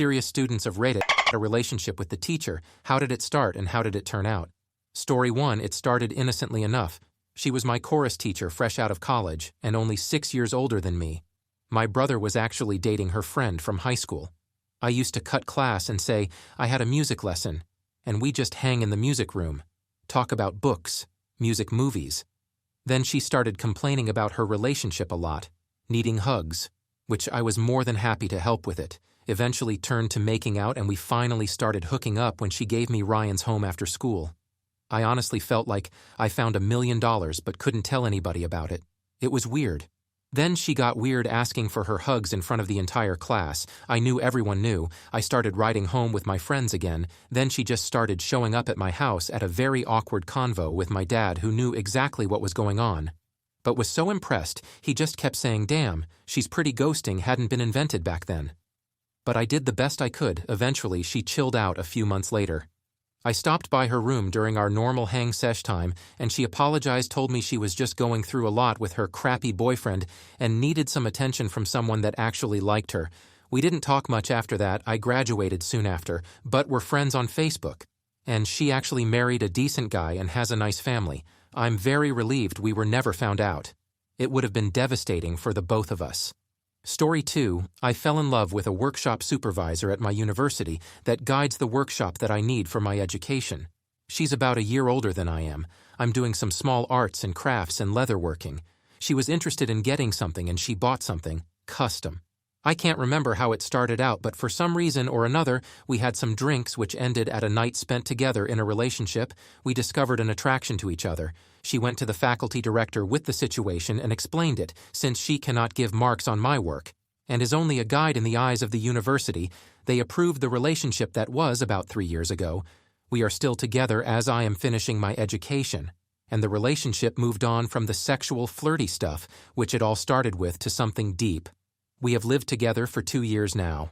Serious students of Reddit had a relationship with the teacher. How did it start and how did it turn out? Story 1, it started innocently enough. She was my chorus teacher fresh out of college and only 6 years older than me. My brother was actually dating her friend from high school. I used to cut class and say I had a music lesson, and we just hang in the music room, talk about books, music, movies. Then she started complaining about her relationship a lot, needing hugs, which I was more than happy to help with it. Eventually turned to making out, and we finally started hooking up when she gave me Ryan's home after school. I honestly felt like I found $1 million but couldn't tell anybody about it. It was weird. Then she got weird asking for her hugs in front of the entire class. I knew everyone knew. I started riding home with my friends again. Then she just started showing up at my house at a very awkward convo with my dad, who knew exactly what was going on, but was so impressed he just kept saying, "Damn, she's pretty." Ghosting hadn't been invented back then. But I did the best I could. Eventually she chilled out a few months later. I stopped by her room during our normal hang sesh time, and she apologized, told me she was just going through a lot with her crappy boyfriend and needed some attention from someone that actually liked her. We didn't talk much after that. I graduated soon after, but we're friends on Facebook. And she actually married a decent guy and has a nice family. I'm very relieved we were never found out. It would have been devastating for the both of us. Story 2, I fell in love with a workshop supervisor at my university that guides the workshop that I need for my education. She's about a year older than I am. I'm doing some small arts and crafts and leatherworking. She was interested in getting something and she bought something, custom. I can't remember how it started out, but for some reason or another, we had some drinks which ended at a night spent together in a relationship. We discovered an attraction to each other. She went to the faculty director with the situation and explained it, since she cannot give marks on my work, and is only a guide in the eyes of the university. They approved the relationship. That was about 3 years ago. We are still together as I am finishing my education, and the relationship moved on from the sexual flirty stuff, which it all started with, to something deep. We have lived together for 2 years now,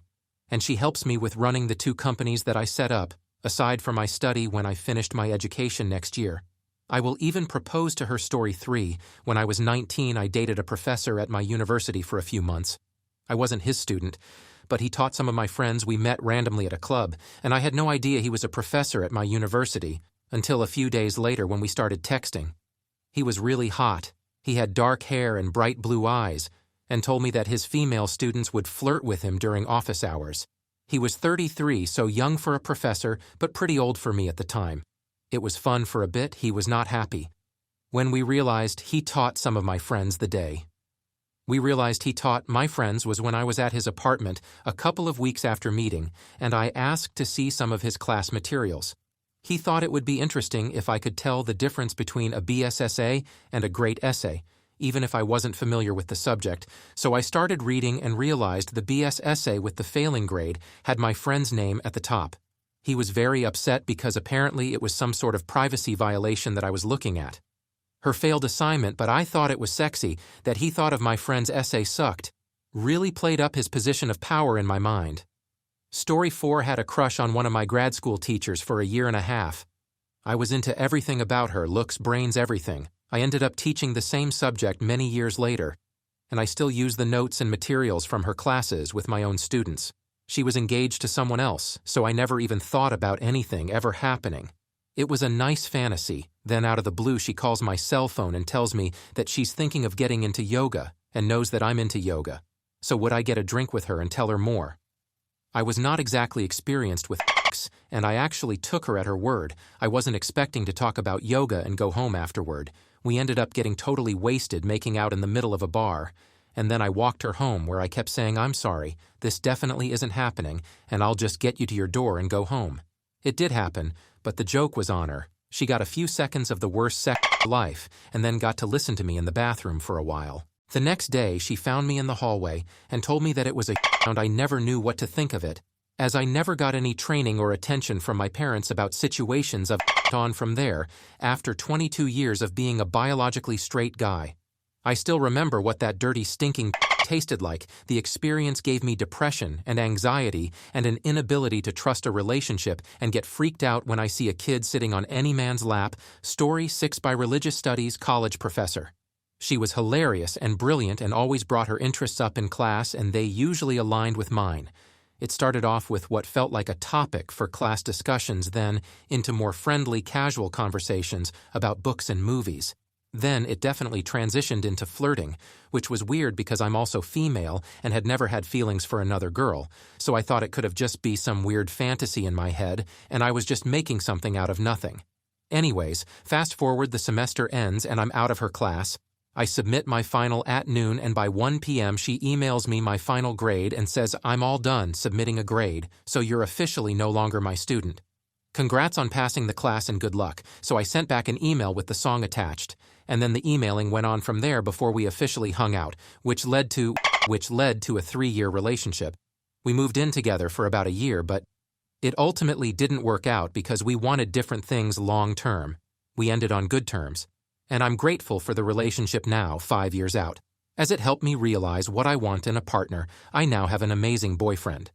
and she helps me with running the 2 companies that I set up, aside from my study when I finished my education next year. I will even propose to her. Story 3, when I was 19, I dated a professor at my university for a few months. I wasn't his student, but he taught some of my friends. We met randomly at a club, and I had no idea he was a professor at my university until a few days later when we started texting. He was really hot. He had dark hair and bright blue eyes, and told me that his female students would flirt with him during office hours. He was 33, so young for a professor, but pretty old for me at the time. It was fun for a bit. He was not happy when we realized he taught some of my friends the day. We realized he taught my friends was when I was at his apartment a couple of weeks after meeting, and I asked to see some of his class materials. He thought it would be interesting if I could tell the difference between a BS essay and a great essay, even if I wasn't familiar with the subject, so I started reading and realized the BS essay with the failing grade had my friend's name at the top. He was very upset because apparently it was some sort of privacy violation that I was looking at. Her failed assignment, but I thought it was sexy that he thought of my friend's essay sucked. Really played up his position of power in my mind. Story 4, had a crush on one of my grad school teachers for a year and a half. I was into everything about her, looks, brains, everything. I ended up teaching the same subject many years later, and I still use the notes and materials from her classes with my own students. She was engaged to someone else, so I never even thought about anything ever happening. It was a nice fantasy. Then out of the blue she calls my cell phone and tells me that she's thinking of getting into yoga and knows that I'm into yoga. So would I get a drink with her and tell her more? I was not exactly experienced with sex, and I actually took her at her word. I wasn't expecting to talk about yoga and go home afterward. We ended up getting totally wasted, making out in the middle of a bar. And then I walked her home, where I kept saying, "I'm sorry, this definitely isn't happening, and I'll just get you to your door and go home." It did happen, but the joke was on her. She got a few seconds of the worst sex of her life, and then got to listen to me in the bathroom for a while. The next day, she found me in the hallway and told me that it was a and I never knew what to think of it, as I never got any training or attention from my parents about situations of on from there, after 22 years of being a biologically straight guy. I still remember what that dirty, stinking tasted like. The experience gave me depression and anxiety and an inability to trust a relationship and get freaked out when I see a kid sitting on any man's lap. Story 6, by religious studies college professor. She was hilarious and brilliant and always brought her interests up in class, and they usually aligned with mine. It started off with what felt like a topic for class discussions, then into more friendly, casual conversations about books and movies. Then it definitely transitioned into flirting, which was weird because I'm also female and had never had feelings for another girl, so I thought it could have just be some weird fantasy in my head and I was just making something out of nothing. Anyways, fast forward, the semester ends and I'm out of her class. I submit my final at noon and by 1 p.m. she emails me my final grade and says, "I'm all done submitting a grade, so you're officially no longer my student. Congrats on passing the class and good luck." So I sent back an email with the song attached, and then the emailing went on from there before we officially hung out, which led to a 3-year relationship. We moved in together for about a year, but it ultimately didn't work out because we wanted different things long term. We ended on good terms. And I'm grateful for the relationship now, 5 years out, as it helped me realize what I want in a partner. I now have an amazing boyfriend.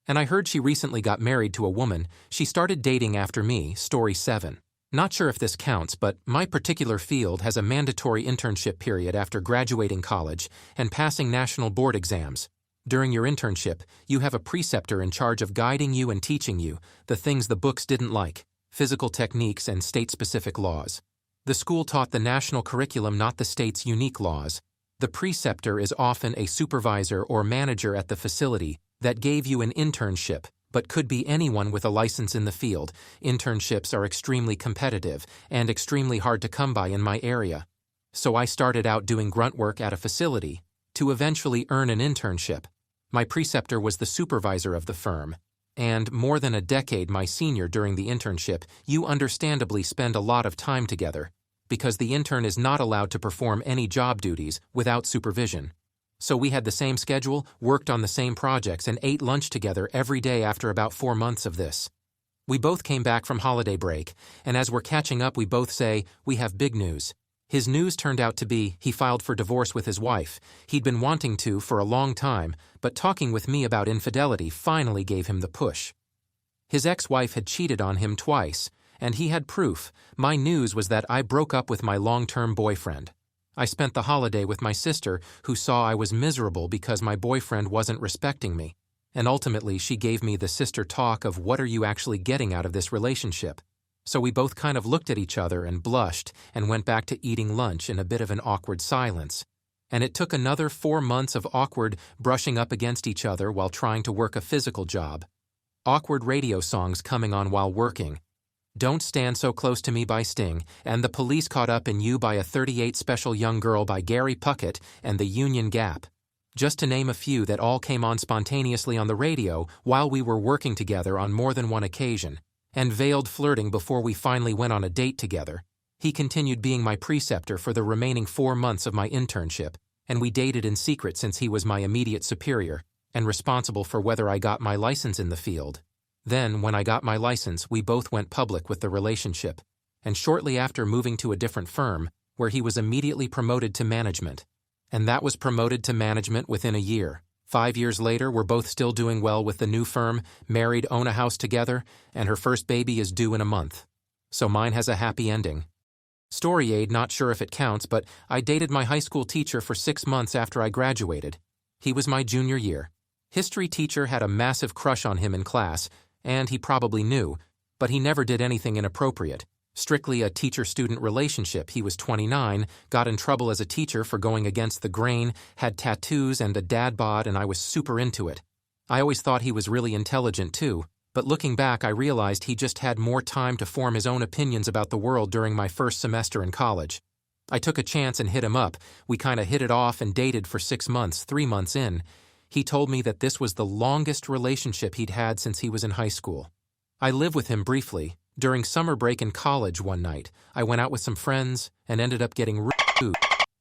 And I heard she recently got married to a woman she started dating after me, story 7. Not sure if this counts, but my particular field has a mandatory internship period after graduating college and passing national board exams. During your internship, you have a preceptor in charge of guiding you and teaching you the things the books didn't like, physical techniques and state-specific laws. The school taught the national curriculum, not the state's unique laws. The preceptor is often a supervisor or manager at the facility that gave you an internship, but could be anyone with a license in the field. Internships are extremely competitive and extremely hard to come by in my area. So I started out doing grunt work at a facility to eventually earn an internship. My preceptor was the supervisor of the firm, and more than a decade my senior during the internship. You understandably spend a lot of time together, because the intern is not allowed to perform any job duties without supervision. So we had the same schedule, worked on the same projects, and ate lunch together every day after about 4 months of this. We both came back from holiday break, and as we're catching up we both say, "We have big news." His news turned out to be he filed for divorce with his wife. He'd been wanting to for a long time, but talking with me about infidelity finally gave him the push. His ex-wife had cheated on him twice, and he had proof. My news was that I broke up with my long-term boyfriend. I spent the holiday with my sister, who saw I was miserable because my boyfriend wasn't respecting me, and ultimately she gave me the sister talk of, "What are you actually getting out of this relationship?" So we both kind of looked at each other and blushed and went back to eating lunch in a bit of an awkward silence. And it took another 4 months of awkward brushing up against each other while trying to work a physical job. Awkward radio songs coming on while working. "Don't Stand So Close to Me" by Sting, and "The Police Caught Up in You" by a 38 Special Young Girl by Gary Puckett and the Union Gap. Just to name a few that all came on spontaneously on the radio while we were working together on more than one occasion. And veiled flirting before we finally went on a date together. He continued being my preceptor for the remaining 4 months of my internship, and we dated in secret since he was my immediate superior and responsible for whether I got my license in the field. Then, when I got my license, we both went public with the relationship, and shortly after moving to a different firm, where he was immediately promoted to management. And that was promoted to management within a year. 5 years later, we're both still doing well with the new firm, married, own a house together, and her first baby is due in a month. So mine has a happy ending. Story 8, not sure if it counts, but I dated my high school teacher for 6 months after I graduated. He was my junior year. History teacher had a massive crush on him in class, and he probably knew, but he never did anything inappropriate. Strictly a teacher-student relationship. He was 29, got in trouble as a teacher for going against the grain, had tattoos and a dad bod, and I was super into it. I always thought he was really intelligent too, but looking back I realized he just had more time to form his own opinions about the world during my first semester in college. I took a chance and hit him up. We kinda hit it off and dated for 6 months, 3 months in. He told me that this was the longest relationship he'd had since he was in high school. I lived with him briefly. During summer break in college one night, I went out with some friends and ended up getting rude,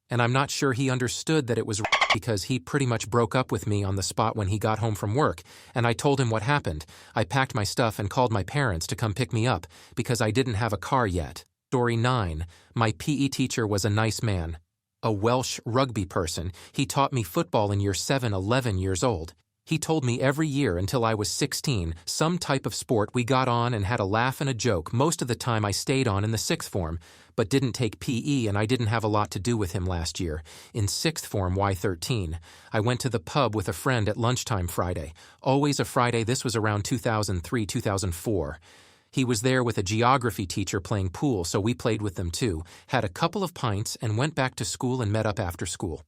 and I'm not sure he understood that it was because he pretty much broke up with me on the spot when he got home from work, and I told him what happened. I packed my stuff and called my parents to come pick me up because I didn't have a car yet. Story 9. My PE teacher was a nice man. A Welsh rugby person. He taught me football in year 7, 11 years old. He told me every year until I was 16, some type of sport we got on and had a laugh and a joke. Most of the time I stayed on in the 6th form, but didn't take PE, and I didn't have a lot to do with him last year. In 6th form Y13, I went to the pub with a friend at lunchtime Friday. Always a Friday, this was around 2003, 2004. He was there with a geography teacher playing pool, so we played with them too, had a couple of pints, and went back to school and met up after school.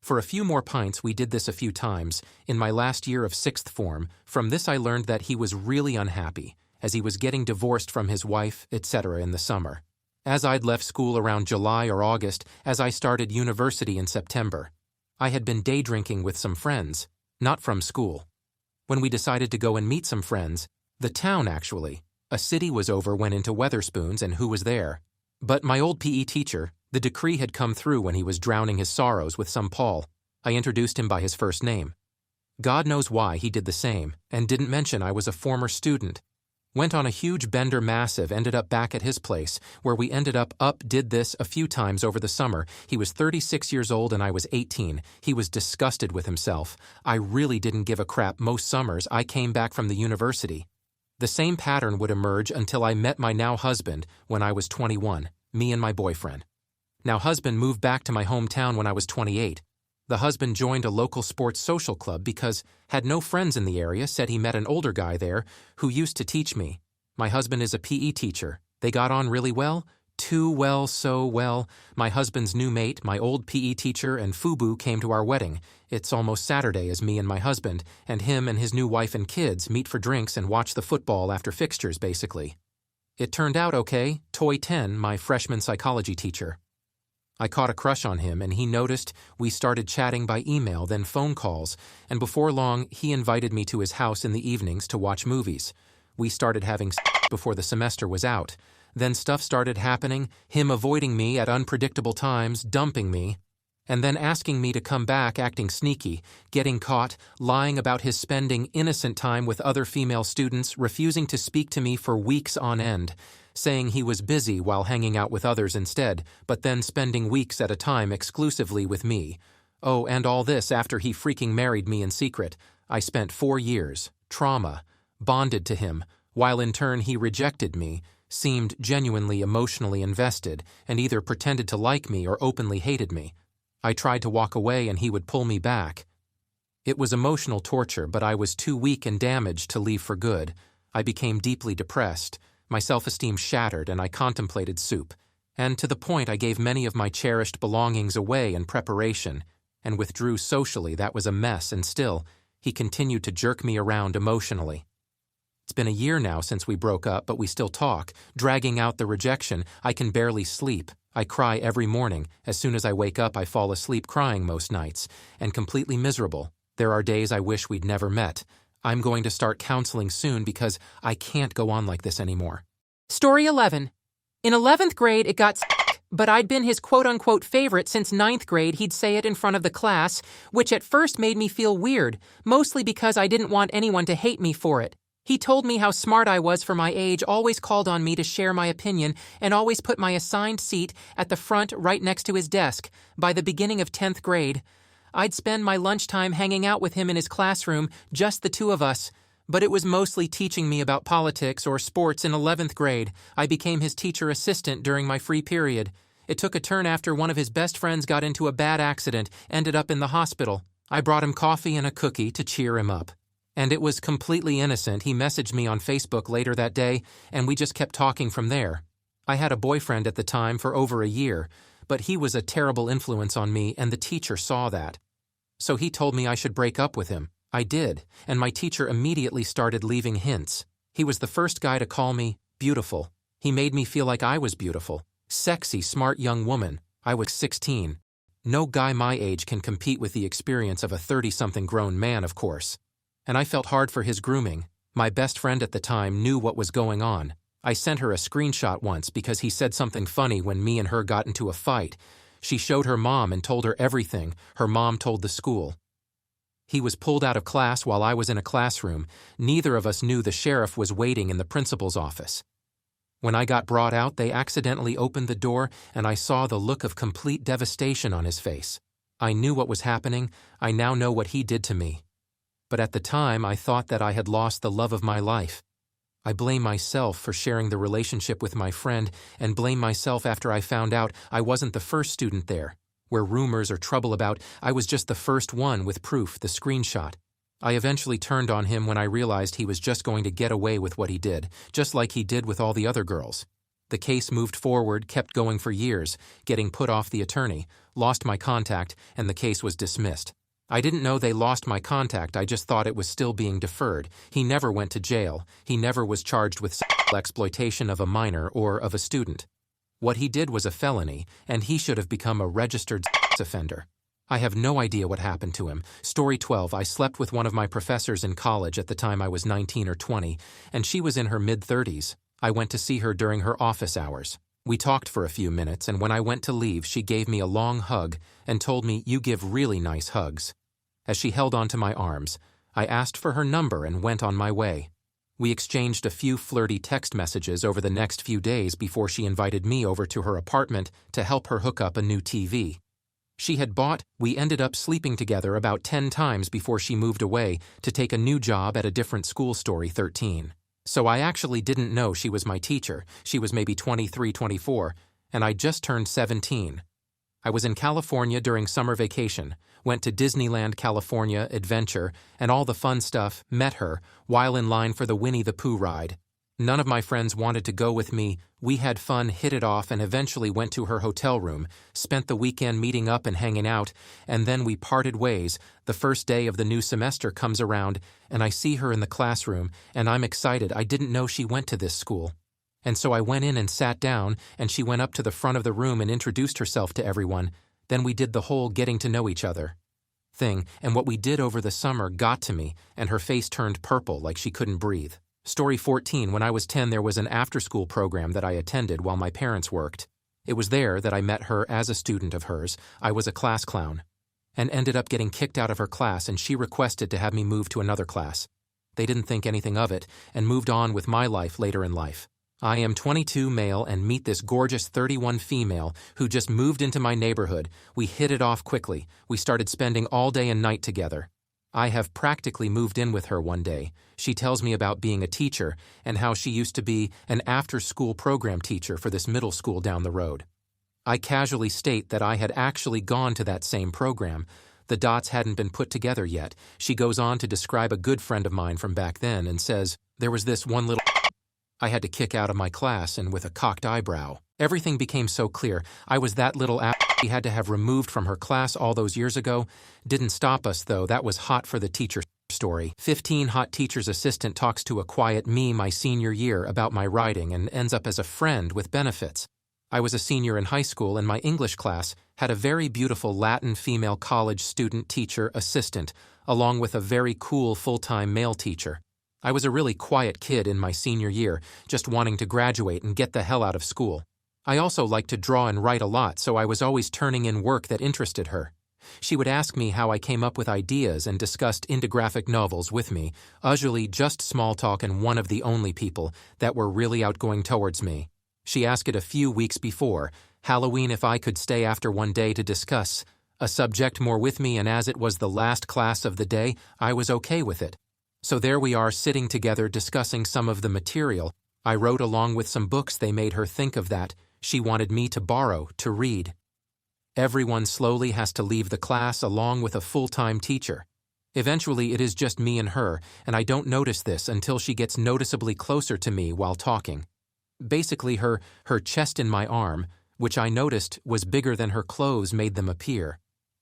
For a few more pints, we did this a few times. In my last year of 6th form, from this I learned that he was really unhappy, as he was getting divorced from his wife, etc. in the summer. As I'd left school around July or August, as I started university in September. I had been day drinking with some friends, not from school. When we decided to go and meet some friends, the town actually, a city was over, went into Weatherspoons, and who was there? But my old PE teacher. The decree had come through when he was drowning his sorrows with some Paul. I introduced him by his first name. God knows why he did the same, and didn't mention I was a former student. Went on a huge bender massive, ended up back at his place, where we ended up did this a few times over the summer. He was 36 years old and I was 18. He was disgusted with himself. I really didn't give a crap most summers I came back from the university. The same pattern would emerge until I met my now husband when I was 21, me and my boyfriend. Now husband moved back to my hometown when I was 28. The husband joined a local sports social club because had no friends in the area, said he met an older guy there who used to teach me. My husband is a PE teacher. They got on really well. Too well, so well. My husband's new mate, my old PE teacher, and FUBU came to our wedding. It's almost Saturday as me and my husband, and him and his new wife and kids meet for drinks and watch the football after fixtures, basically. It turned out okay. Toy 10, my freshman psychology teacher. I caught a crush on him, and he noticed. We started chatting by email, then phone calls, and before long, he invited me to his house in the evenings to watch movies. We started having sex before the semester was out. Then stuff started happening, him avoiding me at unpredictable times, dumping me, and then asking me to come back acting sneaky, getting caught, lying about his spending innocent time with other female students, refusing to speak to me for weeks on end, saying he was busy while hanging out with others instead, but then spending weeks at a time exclusively with me. Oh, and all this after he freaking married me in secret. I spent 4 years, trauma, bonded to him, while in turn he rejected me, seemed genuinely emotionally invested, and either pretended to like me or openly hated me. I tried to walk away and he would pull me back. It was emotional torture, but I was too weak and damaged to leave for good. I became deeply depressed. My self-esteem shattered, and I contemplated soup. And to the point I gave many of my cherished belongings away in preparation, and withdrew socially. That was a mess, and still, he continued to jerk me around emotionally. It's been a year now since we broke up, but we still talk, dragging out the rejection. I can barely sleep. I cry every morning. As soon as I wake up, I fall asleep crying most nights, and completely miserable. There are days I wish we'd never met. I'm going to start counseling soon because I can't go on like this anymore. Story 11. In 11th grade, it got sick, but I'd been his quote-unquote favorite since 9th grade. He'd say it in front of the class, which at first made me feel weird, mostly because I didn't want anyone to hate me for it. He told me how smart I was for my age, always called on me to share my opinion, and always put my assigned seat at the front right next to his desk. By the beginning of 10th grade, I'd spend my lunchtime hanging out with him in his classroom, just the two of us. But it was mostly teaching me about politics or sports. In 11th grade, I became his teacher assistant during my free period. It took a turn after one of his best friends got into a bad accident, ended up in the hospital. I brought him coffee and a cookie to cheer him up. And it was completely innocent. He messaged me on Facebook later that day, and we just kept talking from there. I had a boyfriend at the time for over a year, but he was a terrible influence on me, and the teacher saw that. So he told me I should break up with him. I did, and my teacher immediately started leaving hints. He was the first guy to call me beautiful. He made me feel like I was beautiful. Sexy, smart young woman. I was 16. No guy my age can compete with the experience of a 30-something grown man, of course. And I felt hard for his grooming. My best friend at the time knew what was going on. I sent her a screenshot once because he said something funny when me and her got into a fight. She showed her mom and told her everything. Her mom told the school. He was pulled out of class while I was in a classroom. Neither of us knew the sheriff was waiting in the principal's office. When I got brought out, they accidentally opened the door, and I saw the look of complete devastation on his face. I knew what was happening. I now know what he did to me. But at the time, I thought that I had lost the love of my life. I blame myself for sharing the relationship with my friend, and blame myself after I found out I wasn't the first student there. Where rumors or trouble about, I was just the first one with proof, the screenshot. I eventually turned on him when I realized he was just going to get away with what he did, just like he did with all the other girls. The case moved forward, kept going for years, getting put off the attorney, lost my contact, and the case was dismissed. I didn't know they lost my contact, I just thought it was still being deferred. He never went to jail. He never was charged with sexual exploitation of a minor or of a student. What he did was a felony, and he should have become a registered sex offender. I have no idea what happened to him. Story 12. I slept with one of my professors in college at the time I was 19 or 20, and she was in her mid-30s. I went to see her during her office hours. We talked for a few minutes, and when I went to leave, she gave me a long hug and told me, "You give really nice hugs." As she held onto my arms, I asked for her number and went on my way. We exchanged a few flirty text messages over the next few days before she invited me over to her apartment to help her hook up a new TV. We ended up sleeping together about 10 times before she moved away to take a new job at a different school. Story 13. So I actually didn't know she was my teacher. She was maybe 23, 24, and I just turned 17. I was in California during summer vacation, went to Disneyland, California, adventure, and all the fun stuff, met her, while in line for the Winnie the Pooh ride. None of my friends wanted to go with me. We had fun, hit it off, and eventually went to her hotel room, spent the weekend meeting up and hanging out, and then we parted ways. The first day of the new semester comes around, and I see her in the classroom, and I'm excited. I didn't know she went to this school. And so I went in and sat down, and she went up to the front of the room and introduced herself to everyone. Then we did the whole getting to know each other thing, and what we did over the summer got to me, and her face turned purple like she couldn't breathe. Story 14. When I was 10, there was an after-school program that I attended while my parents worked. It was there that I met her as a student of hers. I was a class clown, and ended up getting kicked out of her class, and she requested to have me move to another class. They didn't think anything of it, and moved on with my life later in life. I am 22 male and meet this gorgeous 31 female who just moved into my neighborhood. We hit it off quickly. We started spending all day and night together. I have practically moved in with her one day. She tells me about being a teacher and how she used to be an after-school program teacher for this middle school down the road. I casually state that I had actually gone to that same program. The dots hadn't been put together yet. She goes on to describe a good friend of mine from back then and says, "There was this one little I had to kick out of my class, and with a cocked eyebrow. Everything became so clear. I was that little she had to have removed from her class all those years ago. Didn't stop us, though. That was hot for the teacher." Story 15. Hot teacher's assistant talks to a quiet me my senior year about my writing and ends up as a friend with benefits. I was a senior in high school, and my English class had a very beautiful Latin female college student teacher assistant, along with a very cool full-time male teacher. I was a really quiet kid in my senior year, just wanting to graduate and get the hell out of school. I also liked to draw and write a lot, so I was always turning in work that interested her. She would ask me how I came up with ideas and discussed indie graphic novels with me, usually just small talk, and one of the only people that were really outgoing towards me. She asked it a few weeks before Halloween if I could stay after one day to discuss a subject more with me, and as it was the last class of the day, I was okay with it. So there we are sitting together discussing some of the material I wrote along with some books they made her think of that she wanted me to borrow to read. Everyone slowly has to leave the class along with a full-time teacher. Eventually it is just me and her, and I don't notice this until she gets noticeably closer to me while talking. Basically her chest in my arm, which I noticed was bigger than her clothes made them appear.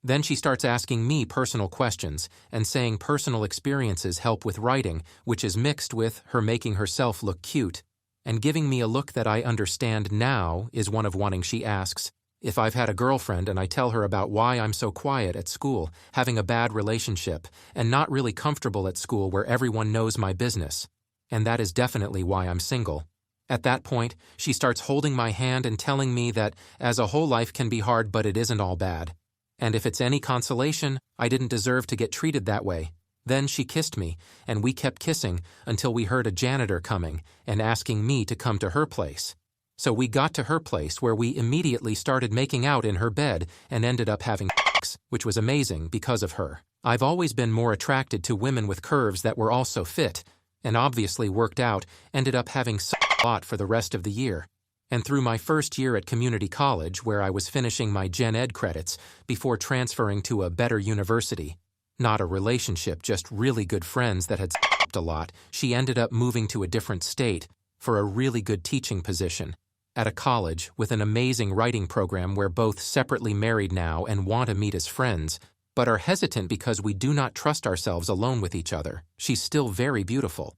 Then she starts asking me personal questions and saying personal experiences help with writing, which is mixed with her making herself look cute, and giving me a look that I understand now is one of wanting. She asks if I've had a girlfriend, and I tell her about why I'm so quiet at school, having a bad relationship, and not really comfortable at school where everyone knows my business. And that is definitely why I'm single. At that point, she starts holding my hand and telling me that as a whole life can be hard, but it isn't all bad. And if it's any consolation, I didn't deserve to get treated that way. Then she kissed me, and we kept kissing until we heard a janitor coming and asking me to come to her place. So we got to her place, where we immediately started making out in her bed and ended up having sex, which was amazing because of her. I've always been more attracted to women with curves that were also fit, and obviously worked out, ended up having a lot for the rest of the year. And through my first year at community college, where I was finishing my Gen Ed credits before transferring to a better university, not a relationship, just really good friends that had a lot, she ended up moving to a different state for a really good teaching position at a college with an amazing writing program where both separately married now and want to meet as friends, but are hesitant because we do not trust ourselves alone with each other. She's still very beautiful.